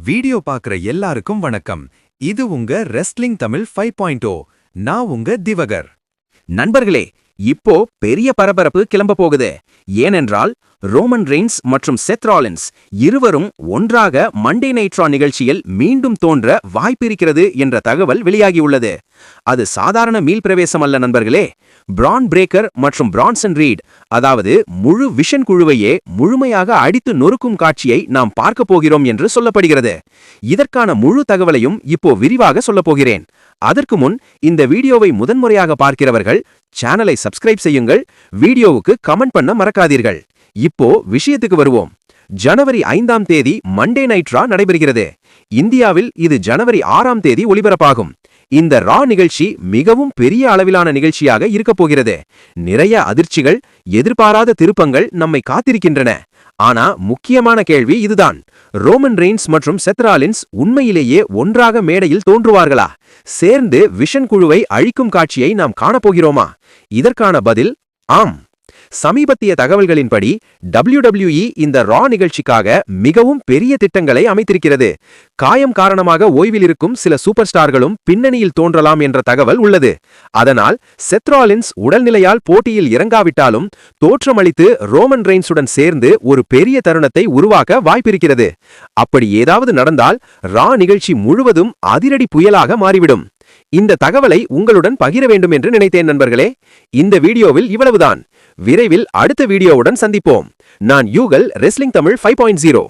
Video பார்க்குற எல்லாருக்கும் வணக்கம். இது உங்க ரெஸ்லிங் தமிழ் 5.0. நான் உங்க திவகர். நண்பர்களே, இப்போ பெரிய பரபரப்பு கிளம்ப போகுது. ஏனென்றால் ரோமன் ரெய்ன்ஸ் மற்றும் செத் ராலின்ஸ் இருவரும் ஒன்றாக மண்டே நைட் ரா நிகழ்ச்சியில் மீண்டும் தோன்ற வாய்ப்பிருக்கிறது என்ற தகவல் வெளியாகியுள்ளது. அது சாதாரண மீள் பிரவேசம் அல்ல நண்பர்களே. பிரான் பிரேக்கர் மற்றும் பிரான்சன் ரீட், அதாவது முழு விஷன் குழுவையே முழுமையாக அடித்து நொறுக்கும் காட்சியை நாம் பார்க்க போகிறோம் என்று சொல்லப்படுகிறது. இதற்கான முழு தகவலையும் இப்போ விரிவாக சொல்லப் போகிறேன். அதற்கு முன் இந்த வீடியோவை முதன்முறையாக பார்க்கிறவர்கள் சேனலை சப்ஸ்கிரைப் செய்யுங்கள், வீடியோவுக்கு கமெண்ட் பண்ண மறக்காதீர்கள். இப்போ விஷயத்துக்கு வருவோம். ஜனவரி 5ஆம் தேதி மண்டே நைட் ரா நடைபெறுகிறது. இந்தியாவில் இது ஜனவரி 6ஆம் தேதி ஒளிபரப்பாகும். இந்த ரா நிகழ்ச்சி மிகவும் பெரிய அளவிலான நிகழ்ச்சியாக இருக்கப் போகிறது. நிறைய அதிர்ச்சிகள், எதிர்பாராத திருப்பங்கள் நம்மை காத்திருக்கின்றன. ஆனா முக்கியமான கேள்வி இதுதான்: ரோமன் ரெய்ன்ஸ் மற்றும் செத் ராலின்ஸ் உண்மையிலேயே ஒன்றாக மேடையில் தோன்றுவார்களா? சேர்ந்து விஷன் குழுவை அழிக்கும் காட்சியை நாம் காணப்போகிறோமா? இதற்கான பதில் ஆம். சமீபத்திய தகவல்களின்படி WWE இந்த ரா நிகழ்ச்சிக்காக மிகவும் பெரிய திட்டங்களை அமைத்திருக்கிறது. காயம் காரணமாக ஓய்வில் இருக்கும் சில சூப்பர் ஸ்டார்களும் பின்னணியில் தோன்றலாம் என்ற தகவல் உள்ளது. அதனால் செத் ராலின்ஸ் உடல்நிலையால் போட்டியில் இறங்காவிட்டாலும் தோற்றமளித்து ரோமன் ரெய்ன்ஸுடன் சேர்ந்து ஒரு பெரிய தருணத்தை உருவாக்க வாய்ப்பிருக்கிறது. அப்படி ஏதாவது நடந்தால் ரா நிகழ்ச்சி முழுவதும் அதிரடி புயலாக மாறிவிடும். இந்த தகவலை உங்களுடன் பகிர வேண்டும் என்று நினைத்தேன் நண்பர்களே. இந்த வீடியோவில் இவ்வளவுதான். விரைவில் அடுத்த வீடியோவுடன் சந்திப்போம். நான் யூகல், ரெஸ்லிங் தமிழ் 5.0.